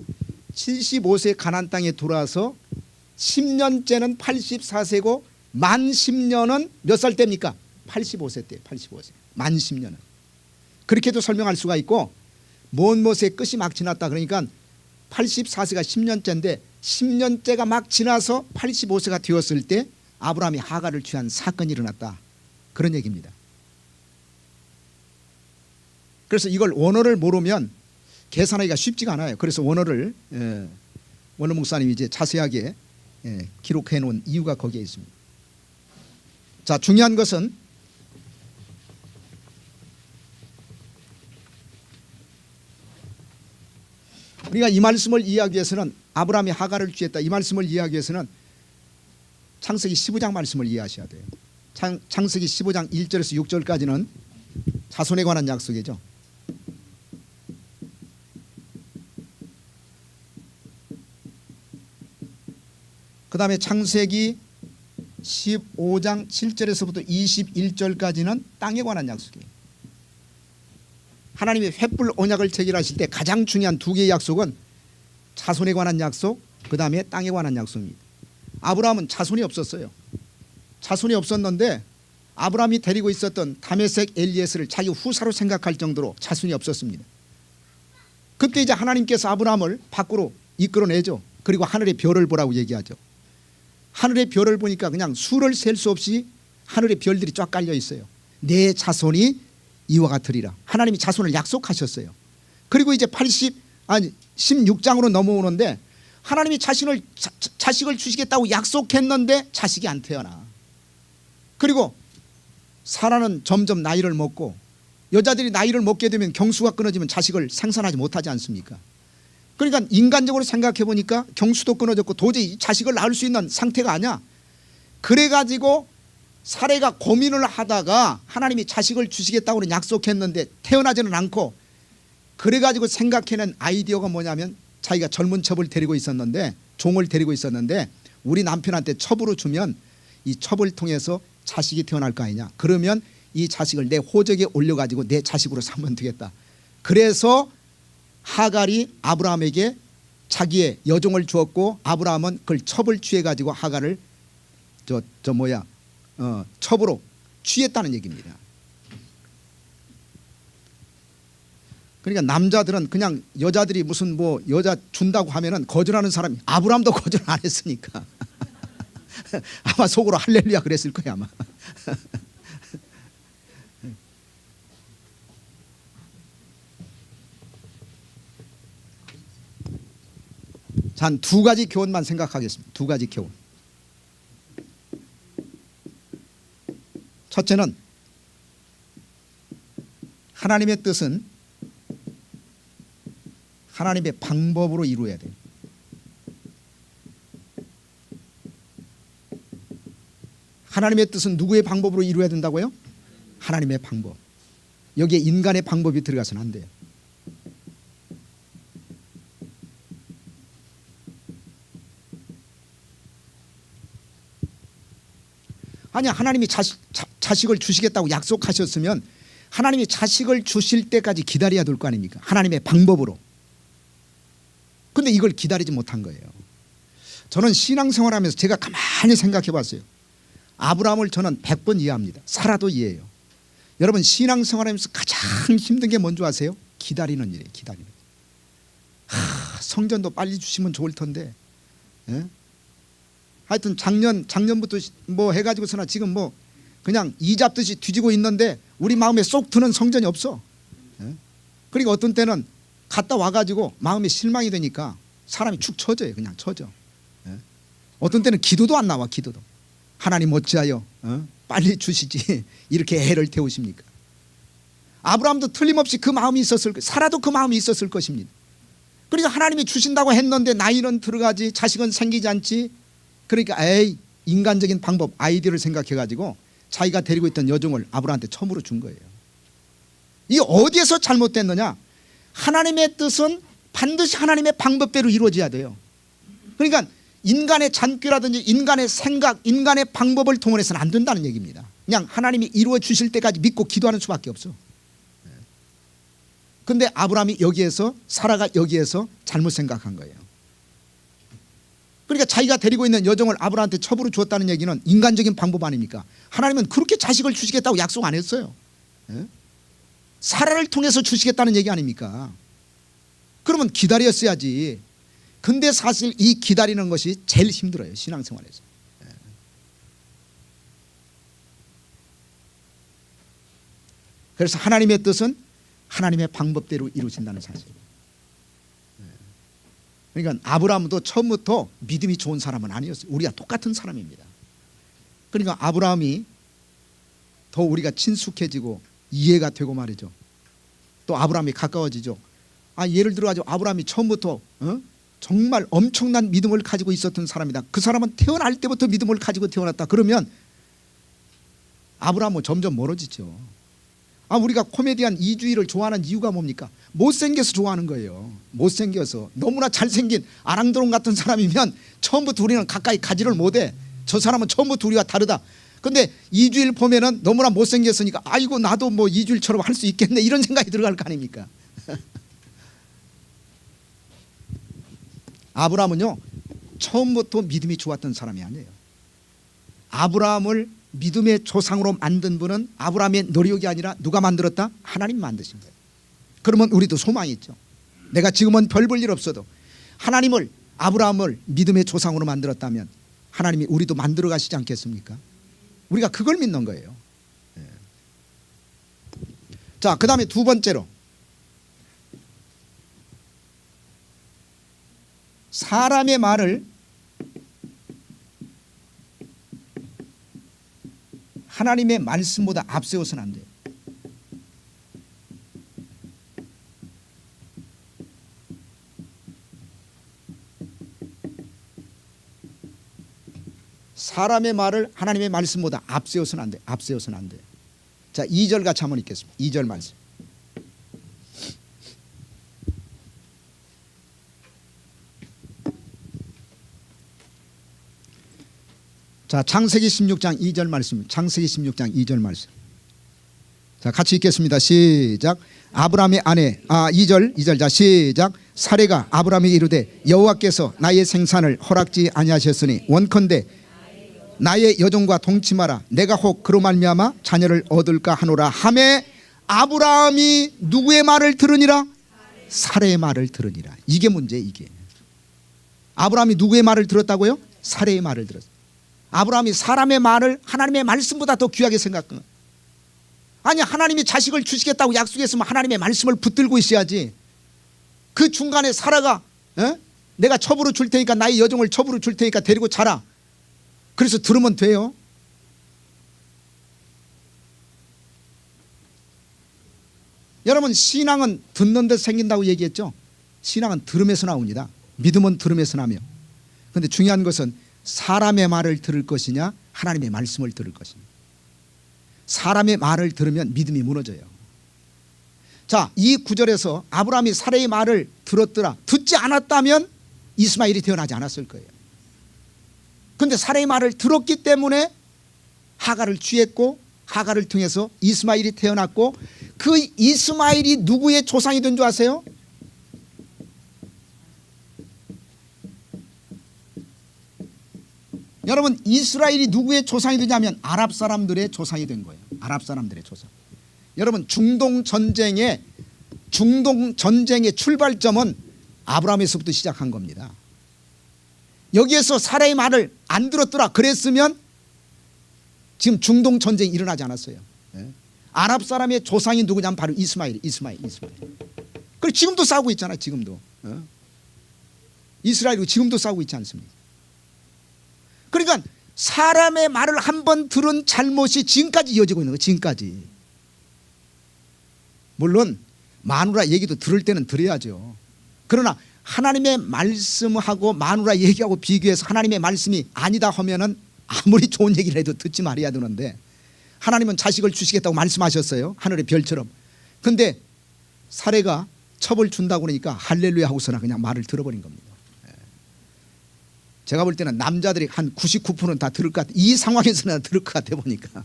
75세 가나안 땅에 들어와서 10년째는 84세고 만 10년은 몇 살 때입니까? 85세 때. 85세. 만 10년은. 그렇게도 설명할 수가 있고 먼 못의 끝이 막 지났다 그러니까 84세가 10년째인데 10년째가 막 지나서 85세가 되었을 때 아브라함이 하갈을 취한 사건이 일어났다. 그런 얘기입니다. 그래서 이걸 원어를 모르면 계산하기가 쉽지가 않아요. 그래서 원어를 원어 목사님이 이제 자세하게 기록해 놓은 이유가 거기에 있습니다. 자, 중요한 것은 우리가 이 말씀을 이해하기 위해서는 아브라함이 하갈을 취했다 이 말씀을 이해하기 위해서는 창세기 15장 말씀을 이해하셔야 돼요. 창세기 15장 1절에서 6절까지는 자손에 관한 약속이죠. 그 다음에 창세기 15장 7절에서부터 21절까지는 땅에 관한 약속이에요. 하나님이 횃불 언약을 체결하실 때 가장 중요한 두 개의 약속은 자손에 관한 약속, 그 다음에 땅에 관한 약속입니다. 아브라함은 자손이 없었어요. 자손이 없었는데 아브라함이 데리고 있었던 다메섹 엘리에스를 자기 후사로 생각할 정도로 자손이 없었습니다. 그때 이제 하나님께서 아브라함을 밖으로 이끌어내죠. 그리고 하늘의 별을 보라고 얘기하죠. 하늘의 별을 보니까 그냥 수를 셀 수 없이 하늘의 별들이 쫙 깔려 있어요. 내 자손이 이와 같으리라. 하나님이 자손을 약속하셨어요. 그리고 이제 16장으로 넘어오는데 하나님이 자식을 주시겠다고 약속했는데 자식이 안 태어나. 그리고 사라는 점점 나이를 먹고 여자들이 나이를 먹게 되면 경수가 끊어지면 자식을 생산하지 못하지 않습니까? 그러니까 인간적으로 생각해 보니까 경수도 끊어졌고 도저히 자식을 낳을 수 있는 상태가 아니야. 그래가지고 사례가 고민을 하다가 하나님이 자식을 주시겠다고 약속했는데 태어나지는 않고 그래가지고 생각해낸 아이디어가 뭐냐면 자기가 젊은 첩을 데리고 있었는데 종을 데리고 있었는데 우리 남편한테 첩으로 주면 이 첩을 통해서 자식이 태어날 거 아니냐. 그러면 이 자식을 내 호적에 올려가지고 내 자식으로 삼으면 되겠다. 그래서 하갈이 아브라함에게 자기의 여종을 주었고 아브라함은 그걸 첩을 취해가지고 하갈을 첩으로 취했다는 얘기입니다. 그러니까 남자들은 그냥 여자들이 무슨 뭐 여자 준다고 하면은 거절하는 사람이 아브라함도 거절 안 했으니까 아마 속으로 할렐루야 그랬을 거야 아마. 한 두 가지 교훈만 생각하겠습니다. 두 가지 교훈. 첫째는 하나님의 뜻은 하나님의 방법으로 이루어야 돼요. 하나님의 뜻은 누구의 방법으로 이루어야 된다고요? 하나님의 방법. 여기에 인간의 방법이 들어가서는 안 돼요. 아니 하나님이 자식을 주시겠다고 약속하셨으면 하나님이 자식을 주실 때까지 기다려야 될 거 아닙니까? 하나님의 방법으로. 근데 이걸 기다리지 못한 거예요. 저는 신앙생활하면서 제가 가만히 생각해 봤어요. 아브라함을 저는 100번 이해합니다. 사라도 이해해요. 여러분 신앙생활하면서 가장 힘든 게 뭔지 아세요? 기다리는 일이에요. 기다리는 일. 성전도 빨리 주시면 좋을 텐데. 예? 하여튼 작년부터 뭐 해가지고서나 지금 뭐 그냥 이 잡듯이 뒤지고 있는데 우리 마음에 쏙 드는 성전이 없어. 예? 그러니까 어떤 때는 갔다 와가지고 마음에 실망이 되니까 사람이 축 처져요. 그냥 처져. 예? 어떤 때는 기도도 안 나와. 기도도. 하나님 어찌하여 빨리 주시지 이렇게 애를 태우십니까? 아브라함도 틀림없이 그 마음이 있었을 거예요. 사라도 그 마음이 있었을 것입니다. 그러니까 하나님이 주신다고 했는데 나이는 들어가지 자식은 생기지 않지. 그러니까 에이 인간적인 방법 아이디어를 생각해 가지고 자기가 데리고 있던 여종을 아브라함한테 처음으로 준 거예요. 이 어디에서 잘못됐느냐? 하나님의 뜻은 반드시 하나님의 방법대로 이루어져야 돼요. 그러니까 인간의 잔꾀라든지 인간의 생각, 인간의 방법을 동원해서는 안 된다는 얘기입니다. 그냥 하나님이 이루어 주실 때까지 믿고 기도하는 수밖에 없어. 그런데 아브라함이 여기에서 사라가 여기에서 잘못 생각한 거예요. 그러니까 자기가 데리고 있는 여종을 아브라함한테 첩으로 주었다는 얘기는 인간적인 방법 아닙니까? 하나님은 그렇게 자식을 주시겠다고 약속 안 했어요. 사라를 통해서 주시겠다는 얘기 아닙니까? 그러면 기다렸어야지. 근데 사실 이 기다리는 것이 제일 힘들어요, 신앙생활에서. 그래서 하나님의 뜻은 하나님의 방법대로 이루어진다는 사실. 그러니까 아브라함도 처음부터 믿음이 좋은 사람은 아니었어요. 우리가 똑같은 사람입니다. 그러니까 아브라함이 더 우리가 친숙해지고 이해가 되고 말이죠. 또 아브라함이 가까워지죠. 예를 들어 가지고 아브라함이 처음부터 정말 엄청난 믿음을 가지고 있었던 사람이다. 그 사람은 태어날 때부터 믿음을 가지고 태어났다. 그러면 아브라함은 점점 멀어지죠. 우리가 코미디언 이주일을 좋아하는 이유가 뭡니까? 못생겨서 좋아하는 거예요. 못생겨서. 너무나 잘생긴 아랑드롱 같은 사람이면 처음부터 우리는 가까이 가지를 못해. 저 사람은 처음부터 우리와 다르다. 근데 이주일 보면은 너무나 못생겼으니까 아이고 나도 뭐 이주일처럼 할 수 있겠네 이런 생각이 들어갈 거 아닙니까? 아브라함은요 처음부터 믿음이 좋았던 사람이 아니에요. 아브라함을 믿음의 조상으로 만든 분은 아브라함의 노력이 아니라 누가 만들었다? 하나님 만드신 거예요. 그러면 우리도 소망이 있죠. 내가 지금은 별 볼 일 없어도 하나님을 아브라함을 믿음의 조상으로 만들었다면 하나님이 우리도 만들어 가시지 않겠습니까? 우리가 그걸 믿는 거예요. 자, 그 다음에 두 번째로 사람의 말을 하나님의 말씀보다 앞세워서는 안 돼요. 사람의 말을 하나님의 말씀보다 앞세워서는 안 돼. 앞세워서는 안 돼. 자, 2절 같이 한번 읽겠습니다. 2절 말씀. 자, 창세기 16장 2절 말씀. 창세기 16장 2절 말씀. 자, 같이 읽겠습니다. 시작. 아브라함의 아내 2절 자 시작. 사레가 아브라함에게 이르되 여호와께서 나의 생산을 허락지 아니하셨으니 원컨대 나의 여종과 동침하라. 내가 혹 그로 말미암아 자녀를 얻을까 하노라 하매 아브라함이 누구의 말을 들으니라? 사레의 말을 들으니라. 이게 문제. 이게 아브라함이 누구의 말을 들었다고요? 사레의 말을 들었어요. 아브라함이 사람의 말을 하나님의 말씀보다 더 귀하게 생각한 거예요. 아니 하나님이 자식을 주시겠다고 약속했으면 하나님의 말씀을 붙들고 있어야지. 그 중간에 사라가 내가 첩으로 줄 테니까 나의 여종을 첩으로 줄 테니까 데리고 자라. 그래서 들으면 돼요. 여러분 신앙은 듣는 데 생긴다고 얘기했죠. 신앙은 들음에서 나옵니다. 믿음은 들음에서 나며. 그런데 중요한 것은 사람의 말을 들을 것이냐 하나님의 말씀을 들을 것이냐. 사람의 말을 들으면 믿음이 무너져요. 자, 이 구절에서 아브라함이 사레의 말을 들었더라. 듣지 않았다면 이스마엘이 태어나지 않았을 거예요. 그런데 사레의 말을 들었기 때문에 하갈을 취했고 하갈을 통해서 이스마엘이 태어났고 그 이스마엘이 누구의 조상이 된 줄 아세요? 여러분 이스라엘이 누구의 조상이 되냐면 아랍 사람들의 조상이 된 거예요. 아랍 사람들의 조상. 여러분 중동 전쟁의 출발점은 아브라함에서부터 시작한 겁니다. 여기에서 사라의 말을 안 들었더라 그랬으면 지금 중동 전쟁이 일어나지 않았어요. 아랍 사람의 조상이 누구냐면 바로 이스마엘. 그리고 지금도 싸우고 있잖아요. 지금도 이스라엘이 지금도 싸우고 있지 않습니까? 그러니까 사람의 말을 한번 들은 잘못이 지금까지 이어지고 있는 거예요. 지금까지. 물론 마누라 얘기도 들을 때는 들어야죠. 그러나 하나님의 말씀하고 마누라 얘기하고 비교해서 하나님의 말씀이 아니다 하면은 아무리 좋은 얘기를 해도 듣지 말아야 되는데, 하나님은 자식을 주시겠다고 말씀하셨어요. 하늘의 별처럼. 근데 사례가 첩을 준다고 그러니까 할렐루야 하고서나 그냥 말을 들어버린 겁니다. 제가 볼 때는 남자들이 한 99%는 다 들을 것 같아요. 이 상황에서는 들을 것 같아 보니까.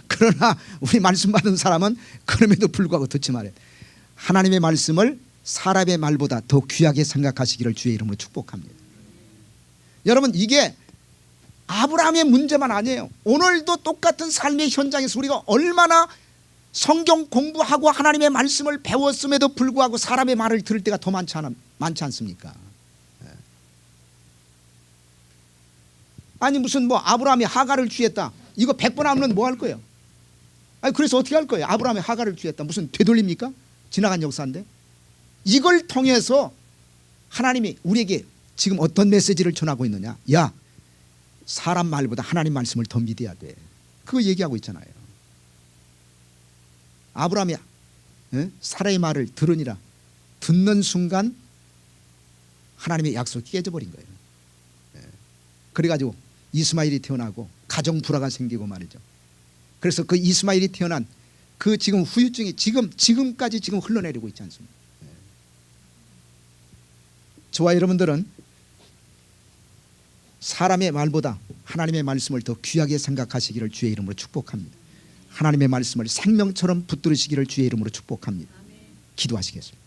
그러나 우리 말씀 받은 사람은 그럼에도 불구하고 듣지 말아요. 하나님의 말씀을 사람의 말보다 더 귀하게 생각하시기를 주의 이름으로 축복합니다. 여러분, 이게 아브라함의 문제만 아니에요. 오늘도 똑같은 삶의 현장에서 우리가 얼마나 성경 공부하고 하나님의 말씀을 배웠음에도 불구하고 사람의 말을 들을 때가 더 많지 않습니까? 아니 무슨 뭐 아브라함이 하갈을 취했다, 이거 100번 하면 뭐 할 거예요? 아니 그래서 어떻게 할 거예요? 아브라함이 하갈을 취했다, 무슨 되돌립니까? 지나간 역사인데. 이걸 통해서 하나님이 우리에게 지금 어떤 메시지를 전하고 있느냐? 야, 사람 말보다 하나님 말씀을 더 믿어야 돼. 그거 얘기하고 있잖아요. 아브라함이 사라의 말을 들으니라, 듣는 순간 하나님의 약속이 깨져버린 거예요. 그래가지고 이스마엘이 태어나고 가정 불화가 생기고 말이죠. 그래서 그 이스마엘이 태어난 그 지금 후유증이 지금까지 지금 흘러내리고 있지 않습니까? 저와 여러분들은 사람의 말보다 하나님의 말씀을 더 귀하게 생각하시기를 주의 이름으로 축복합니다. 하나님의 말씀을 생명처럼 붙들으시기를 주의 이름으로 축복합니다. 기도하시겠습니다.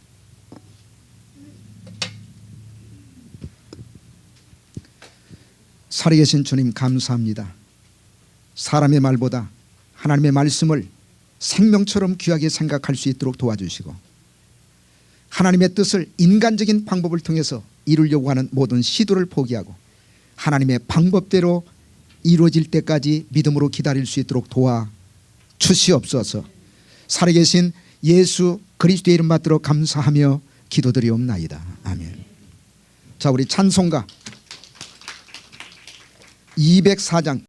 살아계신 주님 감사합니다. 사람의 말보다 하나님의 말씀을 생명처럼 귀하게 생각할 수 있도록 도와주시고, 하나님의 뜻을 인간적인 방법을 통해서 이루려고 하는 모든 시도를 포기하고 하나님의 방법대로 이루어질 때까지 믿음으로 기다릴 수 있도록 도와주시옵소서. 살아계신 예수 그리스도의 이름 받들어 감사하며 기도드리옵나이다. 아멘. 자, 우리 찬송가 204장